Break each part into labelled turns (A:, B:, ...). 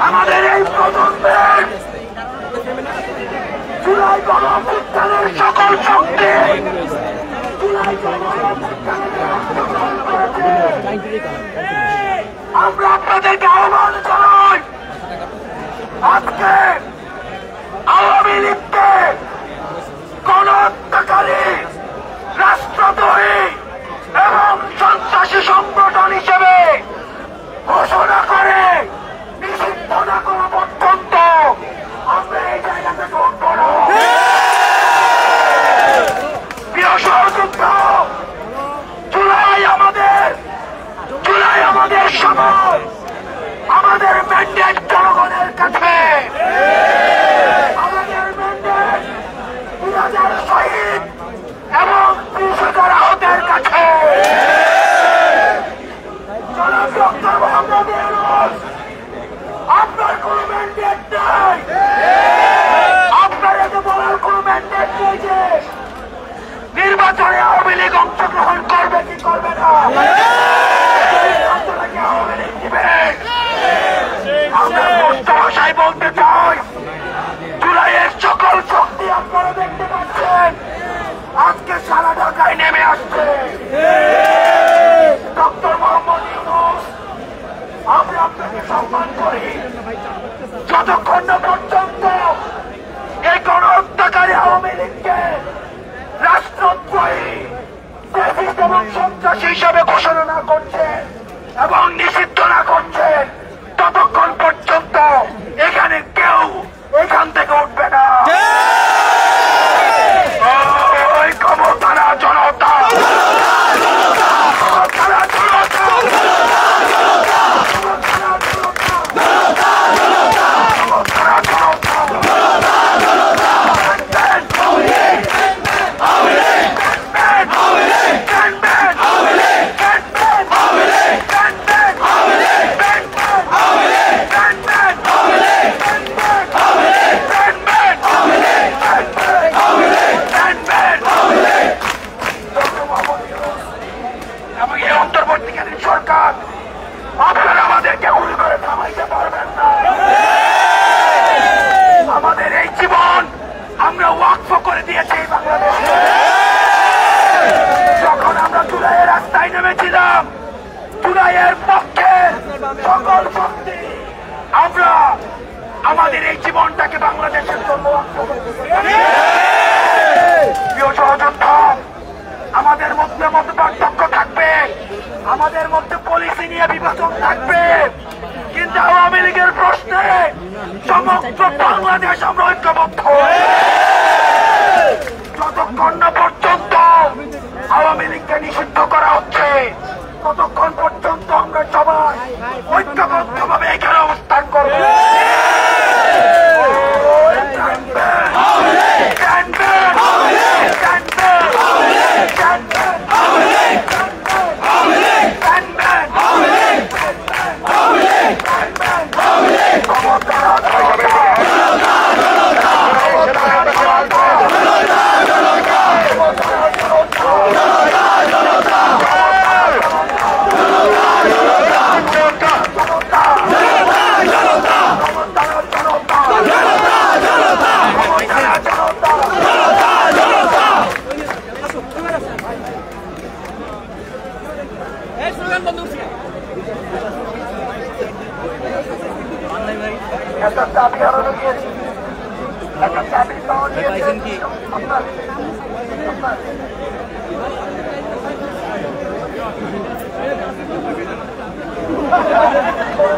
A: আমাদের এই প্রজন্মের জুলাই গণঅভ্যুত্থানের সকল শক্তি আমরা আপনাদেরকে আহ্বান জানাই, আজকে আওয়ামী লীগকে গণহত্যাকারী, রাষ্ট্রদ্রোহী এবং সন্ত্রাসী সংগঠন হিসেবে ঘোষণা করে নিষিদ্ধ না করা পর্যন্ত আমরা এই জায়গা থেকে উঠব না। প্রিয় সহযোদ্ধা, জুলাই আমাদের সময়, আমাদের ম্যান্ডেট জনগণের কাছে, আমাদের ম্যান্ডেট 2000 শহীদ এবং 30,000 আহতের কাছে। আপনার কোন ম্যান্ডেট নাই, আপনার এতে বলার কোন ম্যান্ডেট নেই যে নির্বাচনে আওয়ামী লীগ অংশগ্রহণ করবে কি করবে না। আওয়ামী লীগ দিবেন। আমরা স্পষ্ট ভাষায় বলতে চাই, জুলাইয়ের সকল শক্তি আপনারা দেখতে পাচ্ছেন আজকে সারা ঢাকায় নেমে আসছে। ডক্টর মোহাম্মদ ইউনূস, আমরা আপনাকে সম্মান করি। যতক্ষণ না পর্যন্ত এই গণহত্যাকারী আওয়ামী লীগকে রাষ্ট্রদ্রোহী, ফ্যাসিস্ট এবং সন্ত্রাসী হিসাবে ঘোষণা না করছেন এবং নিষিদ্ধ না করছেন, ততক্ষণ পর্যন্ত এখানে কেউ এখান থেকে উঠবে না। ওই ক্ষমতারা জনতা, অন্তর্বর্তীকালীন সরকার, আপনারা আমাদেরকে গুলি করে থামাইতে পারবেন না। আমাদের এই জীবন আমরা ওয়াকফ করে দিয়েছি বাংলাদেশে। যখন আমরা জুলাইয়ের রাস্তায় নেমেছিলাম, জুলাইয়ের পক্ষে সকল শক্তি আমরা আমাদের এই জীবনটাকে বাংলাদেশের জন্য ওয়াকফ করে দিয়েছি। প্রিয় সহযোদ্ধা, আমাদের মধ্যে মত পার্থক্য থাকবে, আমাদের মধ্যে পলিসি নিয়ে বিভাজন থাকবে, কিন্তু আওয়ামী লীগের প্রশ্নে সমগ্র বাংলাদেশ আমরা ঐক্যবদ্ধ। যতক্ষণ না পর্যন্ত আওয়ামী লীগকে নিষিদ্ধ করা হচ্ছে, ততক্ষণ পর্যন্ত আমরা সবাই ঐক্যবদ্ধভাবে এখানে অবস্থান করব। একটা চাবি হারানো গিয়েছি, একটা চাবি পাওয়া গিয়েছে।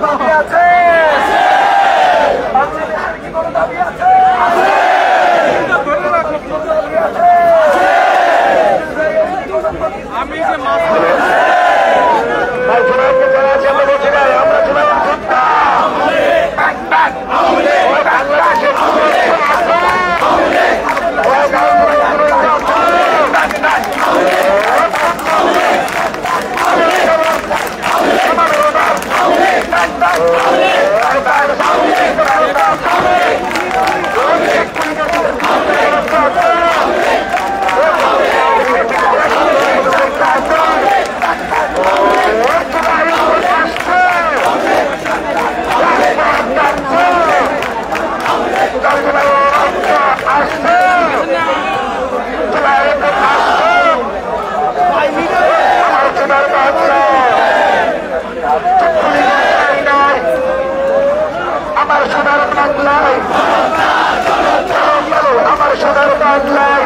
A: দাবি আছে, বাংলাদেশের কি কোনো দাবি আছে? আমি যে নাই, আমার সোনার বাংলায়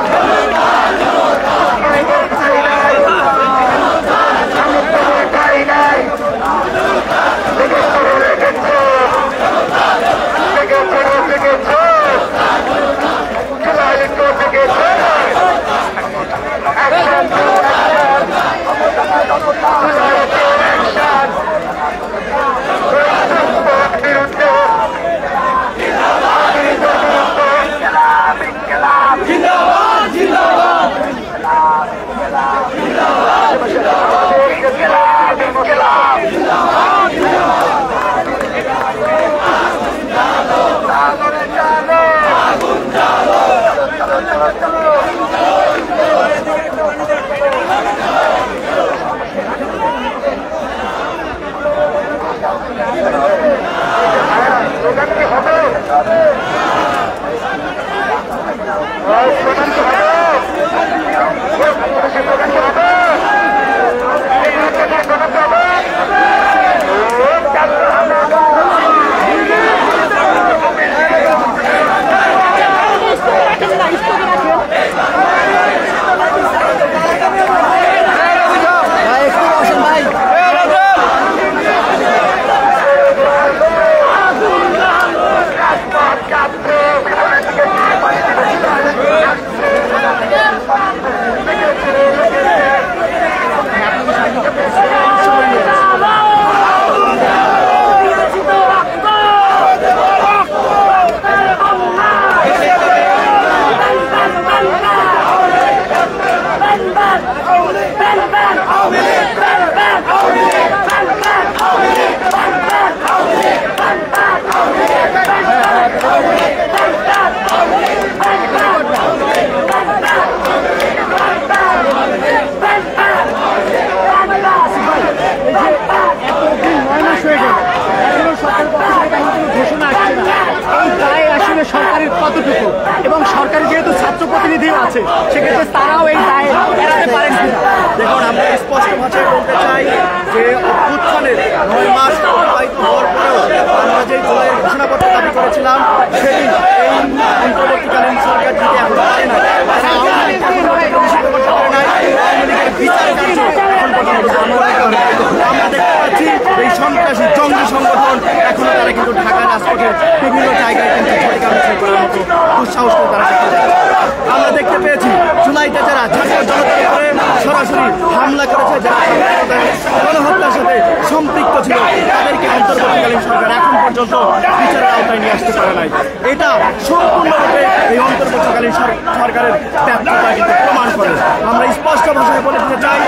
B: সরকারের কতটুকু এবং সরকারি যেহেতু ছাত্র প্রতিনিধিও আছে সেক্ষেত্রে তারাও এই দায় এড়াতে পারেন কিনা।
C: দেখুন, আমরা স্পষ্ট ভাষায় বলতে চাই যে অভ্যুত্থানের 9 মাস অতিবাহিত হওয়ার পরেও আমরা যে জুলাইয়ের ঘোষণাপত্র দাবি করেছিলাম সেদিন এই অন্তর্বর্তীকালীন সরকার যদি এখন পারে না, বিচার কার্য এখন পর্যন্ত আমরা দেখতে পাচ্ছি এই সন্ত্রাসী জঙ্গি সংগঠন এখনো তারা কিন্তু ঢাকা রাজপথের বিভিন্ন জায়গায় কিন্তু ঝটিকা মিছিল করার মতো দুঃসাহস করে তারা দেখতে যাচ্ছে। আমরা দেখতে পেয়েছি জুলাইতে যারা ছাত্র জনতার উপরে সরাসরি হামলা করেছে, যারা গণহত্যার সাথে সম্পৃক্ত ছিল, তাদেরকে অন্তর্বর্তীকালীন সরকার এখন পর্যন্ত বিচারের আওতায় নিয়ে আসতে পারে নাই। এটা সম্পূর্ণরূপে এই অন্তর্বর্তীকালীন সরকারের ব্যর্থতা কিন্তু প্রমাণ করে। আমরা স্পষ্ট ভাষায় বলে দিতে চাই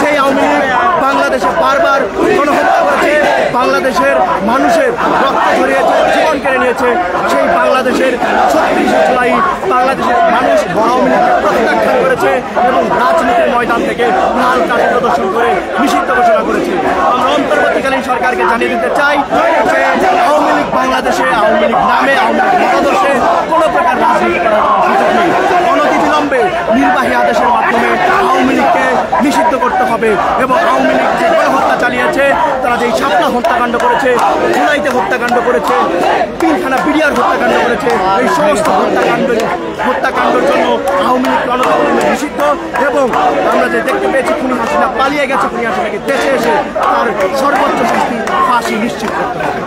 C: যে আওয়ামী লীগ বাংলাদেশে বারবার গণহত্যা করেছে, বাংলাদেশের মানুষের রক্ত ঝরিয়েছে, জীবন কেড়ে নিয়েছে। সেই বাংলাদেশের 36শে জুলাই বাংলাদেশের মানুষ আওয়ামী লীগকে প্রত্যাখ্যান করেছে এবং রাজনীতির ময়দান থেকে লাল কার্ড প্রদর্শন করে নিষিদ্ধ ঘোষণা করেছে। আমরা অন্তর্বর্তীকালীন সরকারকে জানিয়ে দিতে চাই যে আওয়ামী লীগ বাংলাদেশে আওয়ামী লীগ নামে আওয়ামী লীগ মতাদর্শে কোনো প্রকার রাজনীতি করার সুযোগ নেই। অনতিবিলম্বে নির্বাহী আদেশের মাধ্যমে আওয়ামী লীগকে নিষিদ্ধ করতে হবে এবং আওয়ামী লীগ যে গণহত্যা চালিয়েছে, তারা যে শাপলা হত্যাকাণ্ড করেছে, জুলাইতে হত্যাকাণ্ড করেছে, পিলখানা বিডিআর হত্যাকাণ্ড করেছে, এই সমস্ত হত্যাকাণ্ডের জন্য আওয়ামী লীগ অনতিবিলম্বে নিষিদ্ধ এবং আমরা যে দেখতে পেয়েছি খুনি হাসিনা পালিয়ে গেছে, খুনি হাসিনাকে দেশে এসে তার সর্বোচ্চ শাস্তি ফাঁসি নিশ্চিত করতে হবে।